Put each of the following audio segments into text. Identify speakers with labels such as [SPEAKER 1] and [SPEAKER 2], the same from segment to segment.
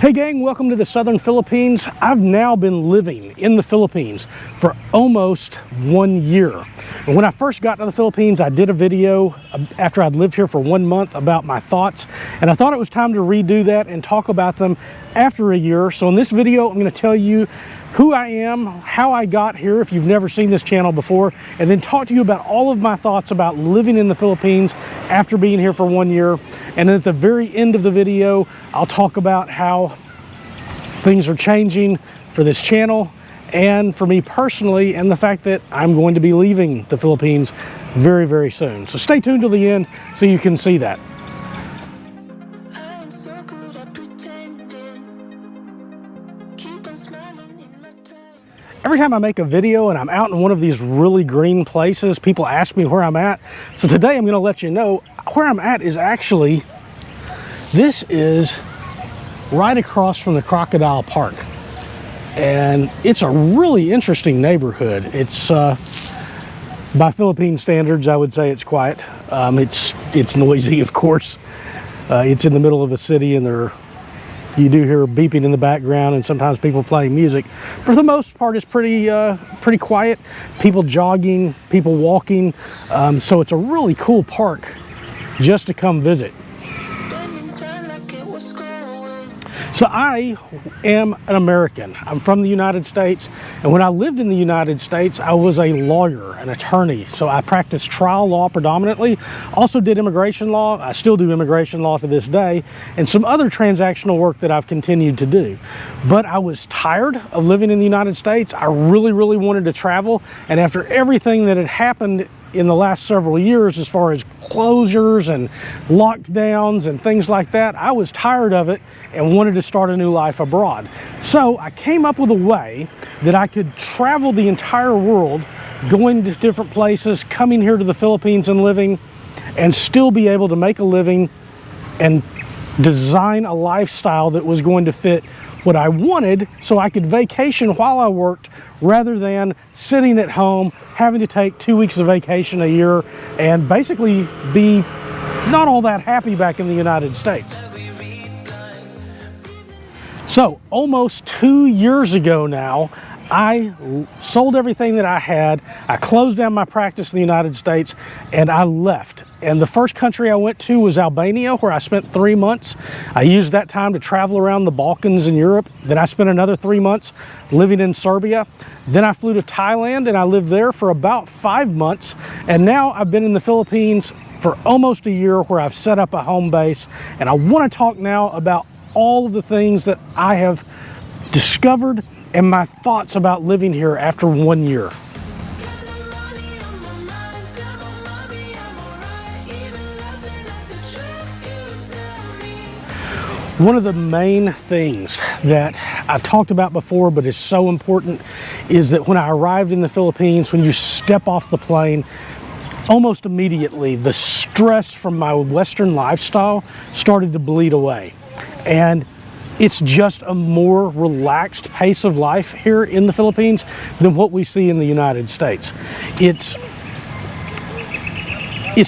[SPEAKER 1] Hey gang, welcome to the Southern Philippines. I've now been living in the Philippines for almost 1 year. And when I first got to the Philippines, I did a video after I'd lived here for 1 month about my thoughts, and I thought it was time to redo that and talk about them after a year. So in this video, I'm going to tell you who I am, how I got here if you've never seen this channel before, and then talk to you about all of my thoughts about living in the Philippines after being here for 1 year. And then at the very end of the video, I'll talk about how things are changing for this channel and for me personally, and the fact that I'm going to be leaving the Philippines very, very soon. So stay tuned till the end so you can see that. Every time I make a video and I'm out in one of these really green places, people ask me where I'm at. So today I'm going to let you know where I'm at is actually, this is right across from the Crocodile Park. And it's a really interesting neighborhood. It's, by Philippine standards, I would say it's quiet. It's noisy, of course. It's in the middle of a city, and you do hear beeping in the background and sometimes people playing music. But for the most part, it's pretty quiet. People jogging, people walking. So it's a really cool park just to come visit. So I am an American. I'm from the United States, and when I lived in the United States, I was a lawyer, an attorney. So I practiced trial law predominantly, also did immigration law. I still do immigration law to this day, and some other transactional work that I've continued to do. But I was tired of living in the United States. I really, really wanted to travel, and after everything that had happened in the last several years as far as closures and lockdowns and things like that, I was tired of it and wanted to start a new life abroad. So I came up with a way that I could travel the entire world, going to different places, coming here to the Philippines and living, and still be able to make a living and design a lifestyle that was going to fit what I wanted, so I could vacation while I worked rather than sitting at home having to take 2 weeks of vacation a year and basically be not all that happy back in the United States. So almost 2 years ago now, I sold everything that I had. I closed down my practice in the United States and I left. And the first country I went to was Albania, where I spent 3 months. I used that time to travel around the Balkans and Europe. Then I spent another 3 months living in Serbia. Then I flew to Thailand and I lived there for about 5 months. And now I've been in the Philippines for almost a year, where I've set up a home base. And I want to talk now about all of the things that I have discovered and my thoughts about living here after 1 year. One of the main things that I've talked about before, but is so important, is that when I arrived in the Philippines, when you step off the plane, almost immediately the stress from my Western lifestyle started to bleed away. And it's just a more relaxed pace of life here in the Philippines than what we see in the United States. It's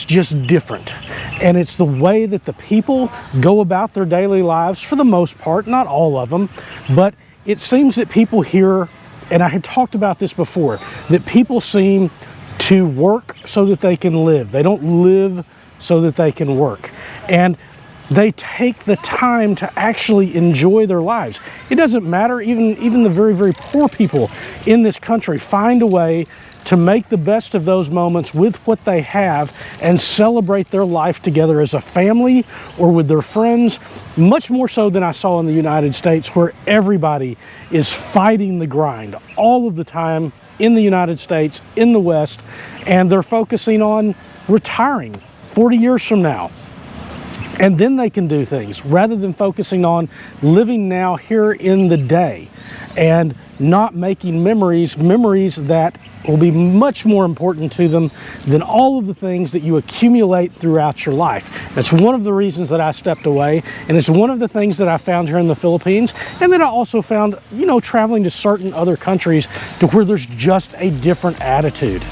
[SPEAKER 1] just different. And it's the way that the people go about their daily lives, for the most part, not all of them, but it seems that people here, and I had talked about this before, that people seem to work so that they can live. They don't live so that they can work. And they take the time to actually enjoy their lives. It doesn't matter, even the very, very poor people in this country find a way to make the best of those moments with what they have and celebrate their life together as a family or with their friends, much more so than I saw in the United States, where everybody is fighting the grind all of the time in the United States, in the West, and they're focusing on retiring 40 years from now. And then they can do things rather than focusing on living now here in the day and not making memories that will be much more important to them than all of the things that you accumulate throughout your life. That's one of the reasons that I stepped away, and it's one of the things that I found here in the Philippines, and that I also found, traveling to certain other countries to where there's just a different attitude.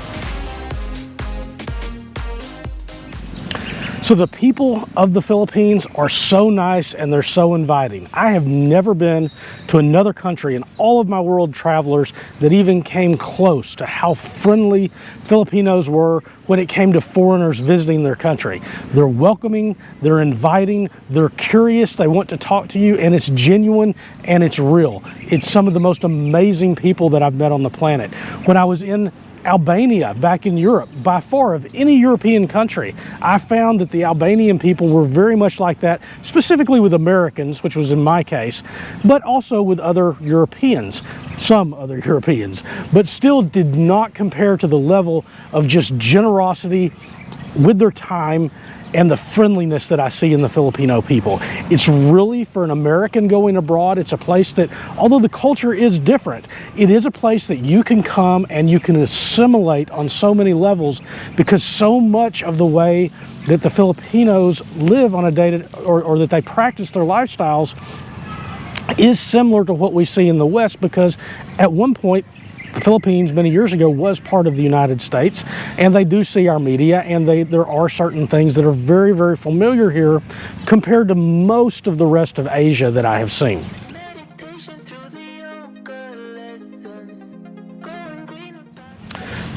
[SPEAKER 1] So So the people of the Philippines are so nice and they're so inviting. I have never been to another country in all of my world travelers that even came close to how friendly Filipinos were when it came to foreigners visiting their country. They're welcoming, they're inviting, they're curious, they want to talk to you, and it's genuine and it's real. It's some of the most amazing people that I've met on the planet. When I was in Albania back in Europe, by far of any European country, I found that the Albanian people were very much like that, specifically with Americans, which was in my case, but also with other Europeans, some other Europeans, but still did not compare to the level of just generosity with their time and the friendliness that I see in the Filipino people. It's really, for an American going abroad, it's a place that, although the culture is different, it is a place that you can come and you can assimilate on so many levels, because so much of the way that the Filipinos live on a day or that they practice their lifestyles is similar to what we see in the West, because at one point the Philippines many years ago was part of the United States, and they do see our media, and there are certain things that are very, very familiar here compared to most of the rest of Asia that I have seen.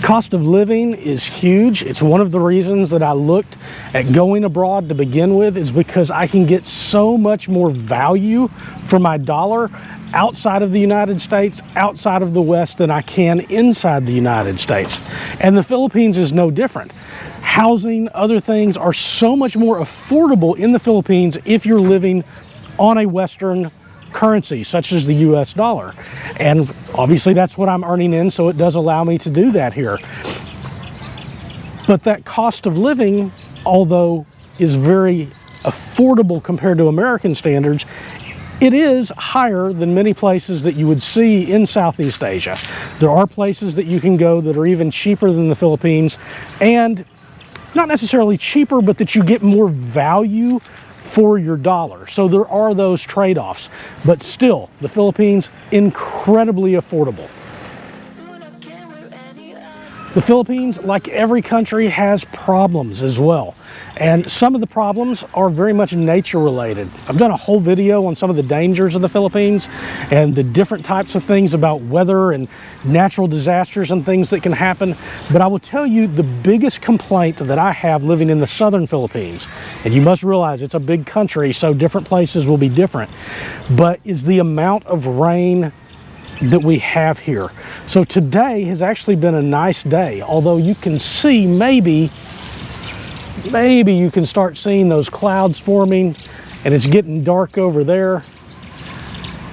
[SPEAKER 1] Cost of living is huge. It's one of the reasons that I looked at going abroad to begin with, is because I can get so much more value for my dollar outside of the United States, outside of the West, than I can inside the United States. And the Philippines is no different. Housing, other things are so much more affordable in the Philippines if you're living on a Western currency, such as the US dollar. And obviously that's what I'm earning in, so it does allow me to do that here. But that cost of living, although is very affordable compared to American standards, it is higher than many places that you would see in Southeast Asia. There are places that you can go that are even cheaper than the Philippines, and not necessarily cheaper, but that you get more value for your dollar. So there are those trade-offs, but still, the Philippines, incredibly affordable. The Philippines, like every country, has problems as well. And some of the problems are very much nature related. I've done a whole video on some of the dangers of the Philippines and the different types of things about weather and natural disasters and things that can happen. But I will tell you the biggest complaint that I have living in the southern Philippines, and you must realize it's a big country, so different places will be different, but is the amount of rain that we have here. So today has actually been a nice day, although you can see maybe you can start seeing those clouds forming, and it's getting dark over there.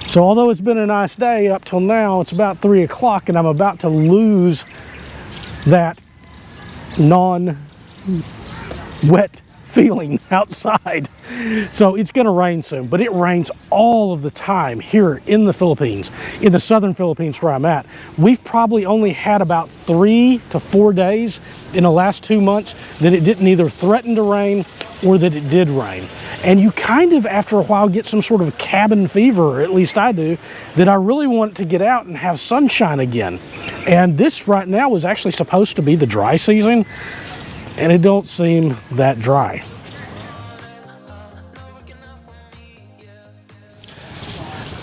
[SPEAKER 1] So although it's been a nice day up till now, it's about 3 o'clock and I'm about to lose that non-wet feeling outside. So it's going to rain soon, but it rains all of the time here in the Philippines, in the southern Philippines where I'm at. We've probably only had about 3 to 4 days in the last 2 months that it didn't either threaten to rain or that it did rain. And you kind of, after a while, get some sort of cabin fever, or at least I do, that I really want to get out and have sunshine again. And this right now was actually supposed to be the dry season, and it don't seem that dry.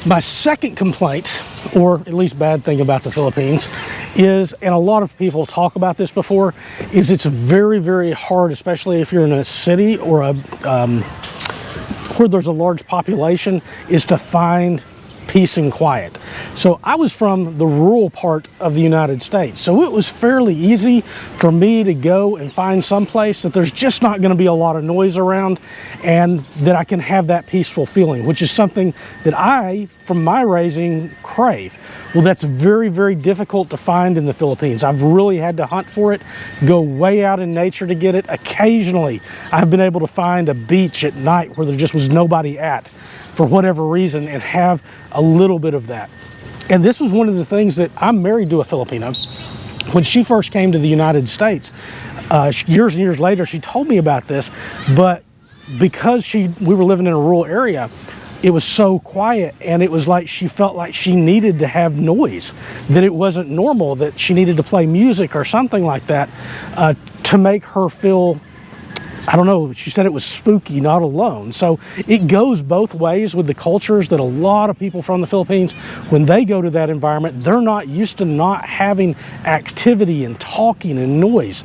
[SPEAKER 1] My second complaint, or at least bad thing about the Philippines, is, and a lot of people talk about this before, is it's very, very hard, especially if you're in a city or a where there's a large population, is to find peace and quiet. So I was from the rural part of the United States, so it was fairly easy for me to go and find some place that there's just not going to be a lot of noise around, and that I can have that peaceful feeling, which is something that I, from my raising, crave. Well, that's very, very difficult to find in the Philippines. I've really had to hunt for it, go way out in nature to get it. Occasionally, I've been able to find a beach at night where there just was nobody at, for whatever reason, and have a little bit of that. And this was one of the things that, I'm married to a Filipino. When she first came to the United States, years and years later, she told me about this, but because we were living in a rural area, it was so quiet, and it was like she felt like she needed to have noise, that it wasn't normal, that she needed to play music or something like that to make her feel, I don't know, she said it was spooky, not alone. So it goes both ways with the cultures, that a lot of people from the Philippines, when they go to that environment, they're not used to not having activity and talking and noise.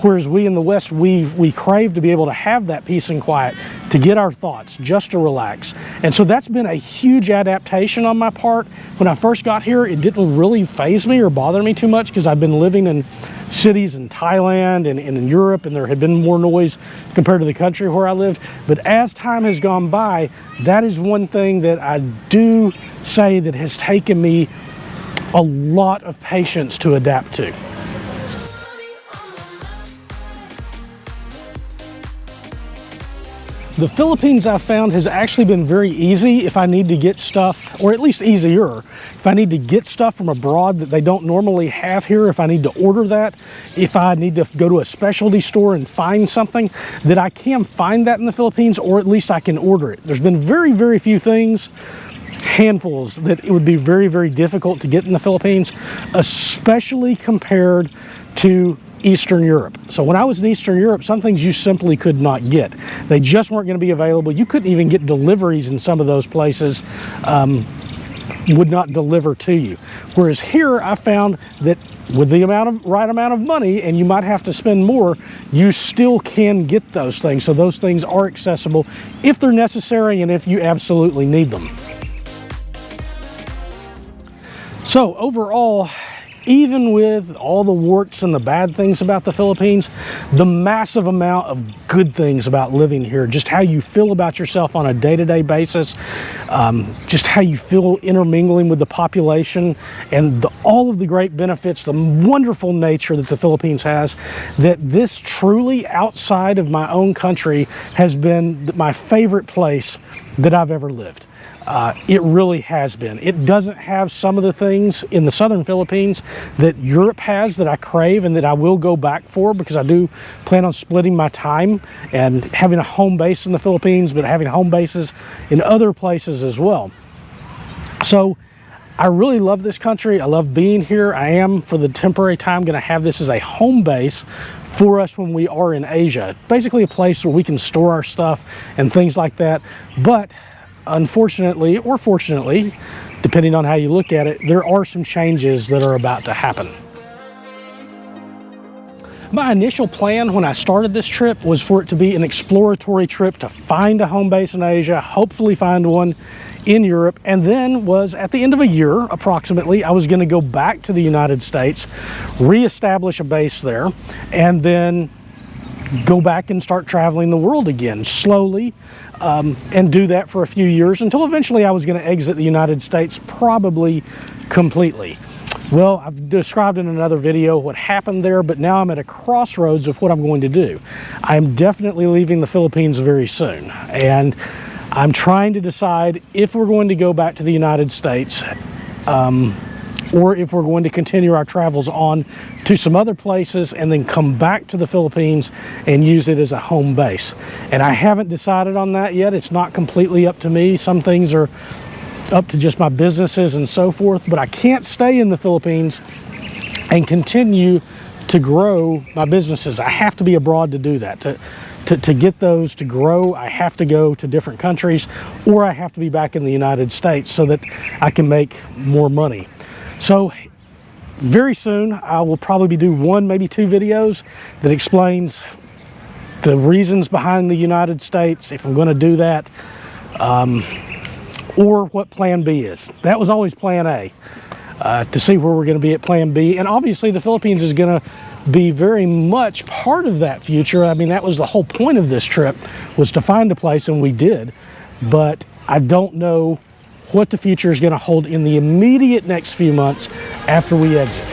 [SPEAKER 1] Whereas we in the West, we crave to be able to have that peace and quiet, to get our thoughts, just to relax. And so that's been a huge adaptation on my part. When I first got here, it didn't really faze me or bother me too much, because I've been living in cities in Thailand and in Europe, and there had been more noise compared to the country where I lived. But as time has gone by, that is one thing that I do say that has taken me a lot of patience to adapt to. The Philippines, I've found, has actually been very easy if I need to get stuff, or at least easier, if I need to get stuff from abroad that they don't normally have here, if I need to order that, if I need to go to a specialty store and find something, that I can find that in the Philippines, or at least I can order it. There's been very, very few things, handfuls, that it would be very, very difficult to get in the Philippines, especially compared to Eastern Europe. So when I was in Eastern Europe, some things you simply could not get. They just weren't going to be available. You couldn't even get deliveries in some of those places, would not deliver to you. Whereas here, I found that with the right amount of money, and you might have to spend more, you still can get those things. So those things are accessible if they're necessary and if you absolutely need them. So overall, even with all the warts and the bad things about the Philippines, the massive amount of good things about living here, just how you feel about yourself on a day-to-day basis, just how you feel intermingling with the population, and all of the great benefits, the wonderful nature that the Philippines has, that this truly, outside of my own country, has been my favorite place that I've ever lived. It really has been. It doesn't have some of the things in the southern Philippines that Europe has that I crave and that I will go back for, because I do plan on splitting my time and having a home base in the Philippines, but having home bases in other places as well. So I really love this country. I love being here. I am, for the temporary time, going to have this as a home base for us when we are in Asia. Basically a place where we can store our stuff and things like that. But unfortunately, or fortunately, depending on how you look at it, there are some changes that are about to happen. My initial plan when I started this trip was for it to be an exploratory trip to find a home base in Asia, hopefully find one in Europe, and then was at the end of a year, approximately, I was going to go back to the United States, reestablish a base there, and then go back and start traveling the world again, slowly, and do that for a few years until eventually I was going to exit the United States, probably completely. Well, I've described in another video what happened there, but now I'm at a crossroads of what I'm going to do. I'm definitely leaving the Philippines very soon, and I'm trying to decide if we're going to go back to the United States, or if we're going to continue our travels on to some other places and then come back to the Philippines and use it as a home base. And I haven't decided on that yet. It's not completely up to me. Some things are up to just my businesses and so forth, but I can't stay in the Philippines and continue to grow my businesses. I have to be abroad to do that. To get those to grow, I have to go to different countries, or I have to be back in the United States so that I can make more money. So very soon I will probably do one, maybe two videos that explains the reasons behind the United States, if I'm going to do that, or what plan B is. That was always plan A, to see where we're going to be at plan B. And obviously the Philippines is going to be very much part of that future. I mean, that was the whole point of this trip, was to find a place, and we did. But I don't know what the future is going to hold in the immediate next few months after we exit.